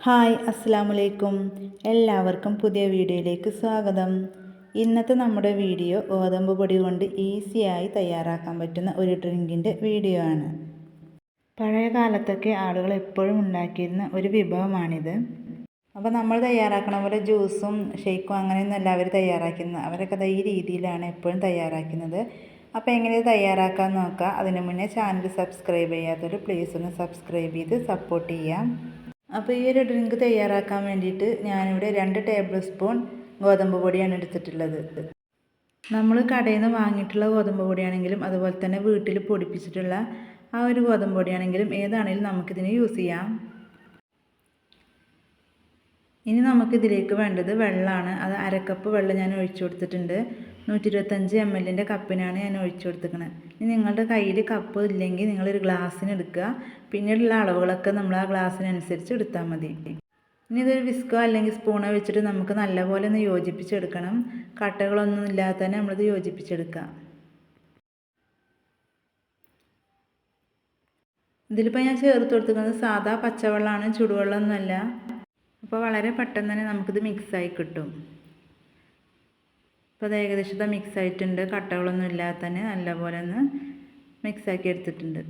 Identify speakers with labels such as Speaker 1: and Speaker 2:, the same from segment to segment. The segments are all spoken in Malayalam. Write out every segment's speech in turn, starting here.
Speaker 1: ഹായ് അസ്സലാമലൈക്കും. എല്ലാവർക്കും പുതിയ വീഡിയോയിലേക്ക് സ്വാഗതം. ഇന്നത്തെ നമ്മുടെ വീഡിയോ ഗോതമ്പ് പൊടി കൊണ്ട് ഈസിയായി തയ്യാറാക്കാൻ പറ്റുന്ന ഒരു ഡ്രിങ്കിൻ്റെ വീഡിയോ ആണ്. പഴയ കാലത്തൊക്കെ ആളുകൾ എപ്പോഴും ഉണ്ടാക്കിയിരുന്ന ഒരു വിഭവമാണിത്. അപ്പോൾ നമ്മൾ തയ്യാറാക്കണ പോലെ ജ്യൂസും ഷേക്കും അങ്ങനെയൊന്നും അല്ല അവർ തയ്യാറാക്കുന്നത്. അവരൊക്കെ ഈ രീതിയിലാണ് എപ്പോഴും തയ്യാറാക്കുന്നത്. അപ്പോൾ എങ്ങനെ തയ്യാറാക്കാൻ നോക്കാം. അതിന് മുന്നേ ചാനൽ സബ്സ്ക്രൈബ് ചെയ്യാത്തവർ പ്ലീസ് ഒന്ന് സബ്സ്ക്രൈബ് ചെയ്ത് സപ്പോർട്ട് ചെയ്യാം. അപ്പോൾ ഈ ഒരു ഡ്രിങ്ക് തയ്യാറാക്കാൻ വേണ്ടിയിട്ട് ഞാനിവിടെ 2 ടേബിൾ സ്പൂൺ ഗോതമ്പ് പൊടിയാണ് എടുത്തിട്ടുള്ളത്. നമ്മൾ കടയിൽ നിന്ന് വാങ്ങിയിട്ടുള്ള ഗോതമ്പ് പൊടിയാണെങ്കിലും അതുപോലെ തന്നെ വീട്ടിൽ പൊടിപ്പിച്ചിട്ടുള്ള ആ ഒരു ഗോതമ്പ് പൊടിയാണെങ്കിലും ഏതാണെങ്കിലും നമുക്കിതിന് യൂസ് ചെയ്യാം. ഇനി നമുക്കിതിലേക്ക് വേണ്ടത് വെള്ളമാണ്. അത് 1/2 കപ്പ് വെള്ളം ഞാൻ ഒഴിച്ചു കൊടുത്തിട്ടുണ്ട്. 125 ml കപ്പിനാണ് ഞാൻ ഒഴിച്ചു കൊടുത്തിരിക്കുന്നത്. ഇനി നിങ്ങളുടെ കയ്യിൽ കപ്പ് ഇല്ലെങ്കിൽ നിങ്ങളൊരു ഗ്ലാസ്സിന് എടുക്കുക. പിന്നീടുള്ള അളവുകളൊക്കെ നമ്മൾ ആ ഗ്ലാസ്സിനനുസരിച്ച് എടുത്താൽ മതി. ഇനി ഇതൊരു വിസ്കോ അല്ലെങ്കിൽ സ്പൂണോ വെച്ചിട്ട് നമുക്ക് നല്ലപോലെ ഒന്ന് യോജിപ്പിച്ചെടുക്കണം. കട്ടകളൊന്നും ഇല്ലാതെ തന്നെ നമ്മളിത് യോജിപ്പിച്ചെടുക്കുക. ഇതിലിപ്പോൾ ഞാൻ ചേർത്ത് കൊടുത്തിരിക്കുന്നത് സാധാ പച്ചവെള്ളമാണ്, ചുടുവെള്ളമൊന്നുമല്ല. അപ്പോൾ വളരെ പെട്ടെന്ന് തന്നെ നമുക്കിത് മിക്സായി കിട്ടും. അപ്പോൾ അത് ഏകദേശം മിക്സ് ആയിട്ടുണ്ട്. കട്ടകളൊന്നും ഇല്ലാതെ തന്നെ നല്ലപോലെ ഒന്ന് മിക്സാക്കി എടുത്തിട്ടുണ്ട്.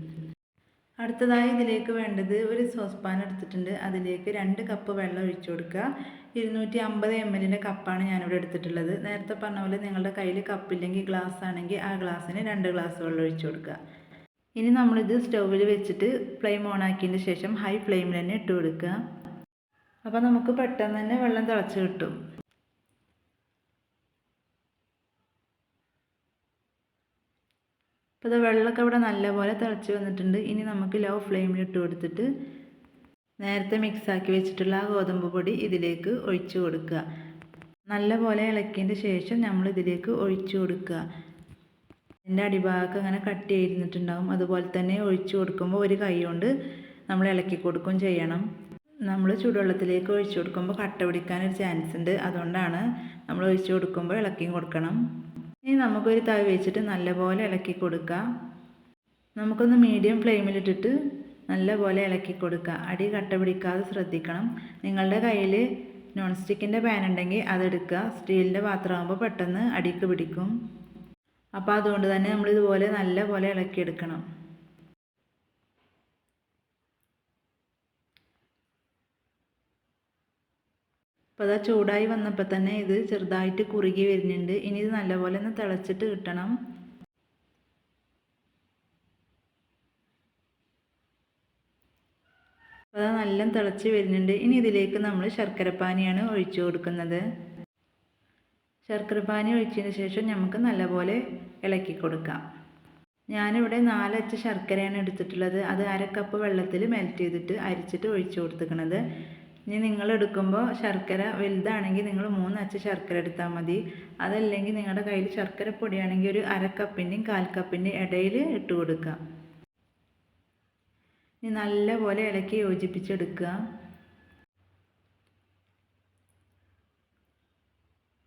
Speaker 1: അടുത്തതായി ഇതിലേക്ക് വേണ്ടത് ഒരു സോസ് പാൻ എടുത്തിട്ടുണ്ട്. അതിലേക്ക് 2 കപ്പ് വെള്ളം ഒഴിച്ചു കൊടുക്കുക. 250 ml കപ്പാണ് ഞാനിവിടെ എടുത്തിട്ടുള്ളത്. നേരത്തെ പറഞ്ഞ പോലെ നിങ്ങളുടെ കയ്യിൽ കപ്പില്ലെങ്കിൽ ഗ്ലാസ് ആണെങ്കിൽ ആ ഗ്ലാസ്സിന് 2 ഗ്ലാസ് വെള്ളം ഒഴിച്ചു കൊടുക്കുക. ഇനി നമ്മളിത് സ്റ്റൗവിൽ വെച്ചിട്ട് ഫ്ലെയിം ഓൺ ആക്കിയതിന് ശേഷം ഹൈ ഫ്ലെയിമിൽ തന്നെ ഇട്ട് കൊടുക്കുക. അപ്പോൾ നമുക്ക് പെട്ടെന്ന് തന്നെ വെള്ളം തിളച്ച് കിട്ടും. അപ്പോൾ ഇത് വെള്ളമൊക്കെ ഇവിടെ നല്ലപോലെ തിളച്ച് വന്നിട്ടുണ്ട്. ഇനി നമുക്ക് ലോ ഫ്ലെയിമിൽ ഇട്ട് കൊടുത്തിട്ട് നേരത്തെ മിക്സാക്കി വെച്ചിട്ടുള്ള ആ ഗോതമ്പ് പൊടി ഇതിലേക്ക് ഒഴിച്ചു കൊടുക്കുക. നല്ലപോലെ ഇളക്കിയതിൻ്റെ ശേഷം നമ്മൾ ഇതിലേക്ക് ഒഴിച്ചു കൊടുക്കുക. ഇതിൻ്റെ അടിഭാഗമൊക്കെ അങ്ങനെ കട്ടി ആയിരുന്നിട്ടുണ്ടാകും. അതുപോലെ തന്നെ ഒഴിച്ചു കൊടുക്കുമ്പോൾ ഒരു കൈ കൊണ്ട് നമ്മൾ ഇളക്കി കൊടുക്കുകയും ചെയ്യണം. നമ്മൾ ചൂടുവെള്ളത്തിലേക്ക് ഒഴിച്ചു കൊടുക്കുമ്പോൾ കട്ട പിടിക്കാനൊരു ചാൻസ് ഉണ്ട്. അതുകൊണ്ടാണ് നമ്മൾ ഒഴിച്ചു കൊടുക്കുമ്പോൾ ഇളക്കിയും കൊടുക്കണം. ഇനി നമുക്കൊരു തവി വെച്ചിട്ട് നല്ലപോലെ ഇളക്കി കൊടുക്കുക. നമുക്കൊന്ന് മീഡിയം ഫ്ലെയിമിലിട്ടിട്ട് നല്ലപോലെ ഇളക്കി കൊടുക്കുക. അടി കട്ട പിടിക്കാതെ ശ്രദ്ധിക്കണം. നിങ്ങളുടെ കയ്യിൽ നോൺ സ്റ്റിക്കിൻ്റെ പാൻ ഉണ്ടെങ്കിൽ അതെടുക്കുക. സ്റ്റീലിൻ്റെ പാത്രമാകുമ്പോൾ പെട്ടെന്ന് അടിക്ക് പിടിക്കും. അപ്പോൾ അതുകൊണ്ട് തന്നെ നമ്മളിതുപോലെ നല്ലപോലെ ഇളക്കിയെടുക്കണം. അപ്പോൾ അത് ചൂടായി വന്നപ്പോൾ തന്നെ ഇത് ചെറുതായിട്ട് കുറുകി വരുന്നുണ്ട്. ഇനി ഇത് നല്ലപോലെ ഒന്ന് തിളച്ചിട്ട് കിട്ടണം. അപ്പോൾ അത് നല്ല തിളച്ച് വരുന്നുണ്ട്. ഇനി ഇതിലേക്ക് നമ്മൾ ശർക്കരപ്പാനിയാണ് ഒഴിച്ചു കൊടുക്കുന്നത്. ശർക്കരപ്പാനി ഒഴിച്ചതിന് ശേഷം നമുക്ക് നല്ലപോലെ ഇളക്കി കൊടുക്കാം. ഞാനിവിടെ 4 അച്ച് ശർക്കരയാണ് എടുത്തിട്ടുള്ളത്. അത് 1/2 കപ്പ് വെള്ളത്തിൽ മെൽറ്റ് ചെയ്തിട്ട് അരിച്ചിട്ട് ഒഴിച്ചു കൊടുത്തിരിക്കുന്നത്. ഇനി നിങ്ങൾ എടുക്കുമ്പോൾ ശർക്കര വലുതാണെങ്കിൽ നിങ്ങൾ 3 അച്ച് ശർക്കര എടുത്താൽ മതി. അതല്ലെങ്കിൽ നിങ്ങളുടെ കയ്യിൽ ശർക്കര പൊടിയാണെങ്കിൽ ഒരു 1/2 കപ്പിൻ്റെയും 1/4 കപ്പിൻ്റെയും ഇടയിൽ ഇട്ട് കൊടുക്കുക. ഇനി നല്ലപോലെ ഇളക്കി യോജിപ്പിച്ചെടുക്കുക.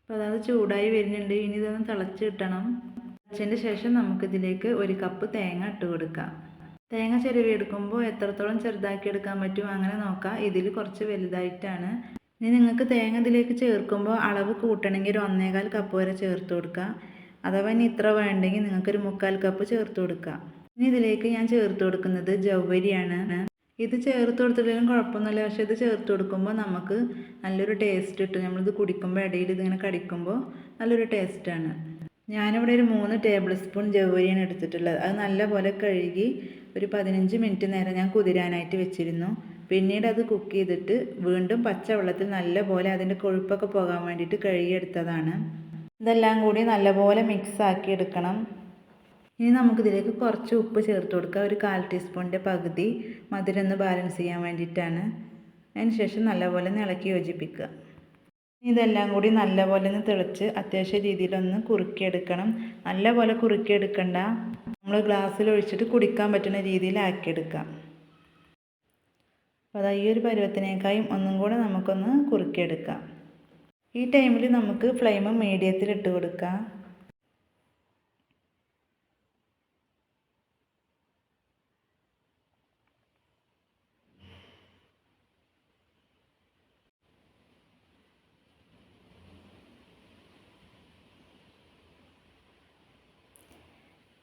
Speaker 1: അപ്പോൾ അത് ചൂടായി വരുന്നുണ്ട്. ഇനി ഇതൊന്ന് തിളച്ച് കിട്ടണം. തിളച്ചതിന് ശേഷം നമുക്കിതിലേക്ക് 1 കപ്പ് തേങ്ങ ഇട്ട് കൊടുക്കാം. തേങ്ങ ചിരവിയെടുക്കുമ്പോൾ എത്രത്തോളം ചെറുതാക്കി എടുക്കാൻ പറ്റും അങ്ങനെ നോക്കാം. ഇതിൽ കുറച്ച് വലുതായിട്ടാണ്. ഇനി നിങ്ങൾക്ക് തേങ്ങ ഇതിലേക്ക് ചേർക്കുമ്പോൾ അളവ് കൂട്ടണമെങ്കിൽ ഒരു 1/4 കപ്പ് വരെ ചേർത്ത് കൊടുക്കുക. അഥവാ ഇനി ഇത്ര വേണ്ടെങ്കിൽ നിങ്ങൾക്കൊരു 3/4 കപ്പ് ചേർത്ത് കൊടുക്കുക. ഇനി ഇതിലേക്ക് ഞാൻ ചേർത്ത് കൊടുക്കുന്നത് ജൗവരിയാണ്. ഇത് ചേർത്ത് കൊടുത്തില്ലെങ്കിലും കുഴപ്പമൊന്നുമില്ല. പക്ഷേ ഇത് ചേർത്ത് കൊടുക്കുമ്പോൾ നമുക്ക് നല്ലൊരു ടേസ്റ്റ് കിട്ടും. നമ്മളിത് കുടിക്കുമ്പോൾ ഇടയിൽ ഇതിങ്ങനെ കടിക്കുമ്പോൾ നല്ലൊരു ടേസ്റ്റാണ്. ഞാനിവിടെ ഒരു 3 ടേബിൾ സ്പൂൺ ജൗവരിയാണ് എടുത്തിട്ടുള്ളത്. അത് നല്ലപോലെ കഴുകി ഒരു 15 മിനിറ്റ് നേരം ഞാൻ കുതിരാനായിട്ട് വെച്ചിരുന്നു. പിന്നീട് അത് കുക്ക് ചെയ്തിട്ട് വീണ്ടും പച്ചവെള്ളത്തിൽ നല്ലപോലെ അതിൻ്റെ കൊഴുപ്പൊക്കെ പോകാൻ വേണ്ടിയിട്ട് കഴുകിയെടുത്തതാണ്. ഇതെല്ലാം കൂടി നല്ലപോലെ മിക്സ് ആക്കി എടുക്കണം. ഇനി നമുക്കിതിലേക്ക് കുറച്ച് ഉപ്പ് ചേർത്ത് കൊടുക്കുക. ഒരു 1/4 ടീസ്പൂണിൻ്റെ പകുതി മധുരം ഒന്ന് ബാലൻസ് ചെയ്യാൻ വേണ്ടിയിട്ടാണ്. അതിന് ശേഷം നല്ലപോലെ ഒന്ന് ഇളക്കി യോജിപ്പിക്കുക. ഇതെല്ലാം കൂടി നല്ലപോലെ ഒന്ന് തിളച്ച് അത്യാവശ്യ രീതിയിലൊന്ന് കുറുക്കിയെടുക്കണം. നല്ലപോലെ കുറുക്കിയെടുക്കണ്ട. നമ്മൾ ഗ്ലാസ്സിൽ ഒഴിച്ചിട്ട് കുടിക്കാൻ പറ്റുന്ന രീതിയിലാക്കിയെടുക്കാം. അപ്പോൾ ഈ ഒരു പരുവത്തിനേക്കായും ഒന്നും കൂടെ നമുക്കൊന്ന് കുറുക്കിയെടുക്കാം. ഈ ടൈമിൽ നമുക്ക് ഫ്ലെയിം മീഡിയത്തിൽ ഇട്ട് കൊടുക്കാം.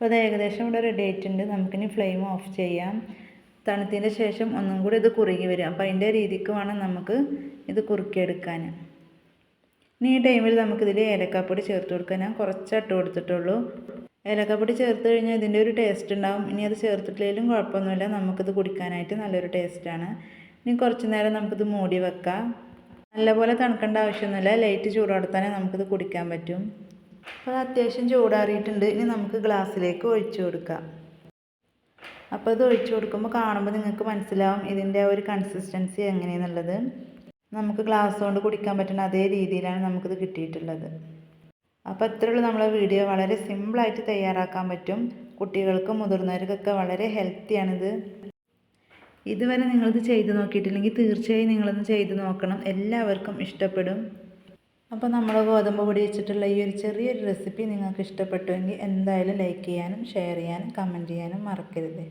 Speaker 1: അപ്പോൾ അത് ഏകദേശം ഇവിടെ റെഡി ആയിട്ടുണ്ട്. നമുക്കിനി ഫ്ലെയിം ഓഫ് ചെയ്യാം. തണുത്തതിന് ശേഷം ഒന്നും കൂടി ഇത് കുറുകി വരും. അപ്പോൾ അതിൻ്റെ രീതിക്ക് വേണം നമുക്ക് ഇത് കുറുക്കിയെടുക്കാൻ. ഇനി ഈ ടൈമിൽ നമുക്കിതിൽ ഏലക്കാപ്പൊടി ചേർത്ത് കൊടുക്കാം. ഞാൻ കുറച്ച് ഇട്ട് കൊടുത്തിട്ടുള്ളൂ. ഏലക്കാപ്പൊടി ചേർത്ത് കഴിഞ്ഞാൽ ഇതിൻ്റെ ഒരു ടേസ്റ്റ് ഉണ്ടാവും. ഇനി അത് ചേർത്തിട്ടില്ലെങ്കിലും കുഴപ്പമൊന്നുമില്ല, നമുക്കിത് കുടിക്കാനായിട്ട് നല്ലൊരു ടേസ്റ്റാണ്. ഇനി കുറച്ച് നേരം നമുക്കിത് മൂടി വെക്കാം. നല്ലപോലെ തണുക്കേണ്ട ആവശ്യമൊന്നുമില്ല, ലൈറ്റ് ചൂടോടെ തന്നെ നമുക്കിത് കുടിക്കാൻ പറ്റും. അപ്പോൾ അത് അത്യാവശ്യം ചൂടാറിയിട്ടുണ്ട്. ഇനി നമുക്ക് ഗ്ലാസ്സിലേക്ക് ഒഴിച്ചു കൊടുക്കാം. അപ്പോൾ ഇത് ഒഴിച്ചു കൊടുക്കുമ്പോൾ കാണുമ്പോൾ നിങ്ങൾക്ക് മനസ്സിലാവും ഇതിൻ്റെ ഒരു കൺസിസ്റ്റൻസി എങ്ങനെയാണെന്നുള്ളത്. നമുക്ക് ഗ്ലാസ് കൊണ്ട് കുടിക്കാൻ പറ്റുന്ന അതേ രീതിയിലാണ് നമുക്കിത് കിട്ടിയിട്ടുള്ളത്. അപ്പോൾ ഇത്രയുള്ള നമ്മളെ വീഡിയോ വളരെ സിമ്പിളായിട്ട് തയ്യാറാക്കാൻ പറ്റും. കുട്ടികൾക്കും മുതിർന്നവർക്കൊക്കെ വളരെ ഹെൽത്തിയാണിത്. ഇതുവരെ നിങ്ങളിത് ചെയ്ത് നോക്കിയിട്ടില്ലെങ്കിൽ തീർച്ചയായും നിങ്ങളൊന്ന് ചെയ്ത് നോക്കണം, എല്ലാവർക്കും ഇഷ്ടപ്പെടും. അപ്പോൾ നമ്മൾ ഗോതമ്പ് പൊടി വെച്ചിട്ടുള്ള ഈ ഒരു ചെറിയൊരു റെസിപ്പി നിങ്ങൾക്ക് ഇഷ്ടപ്പെട്ടുവെങ്കിൽ എന്തായാലും ലൈക്ക് ചെയ്യാനും ഷെയർ ചെയ്യാനും കമൻറ്റ് ചെയ്യാനും മറക്കരുത്.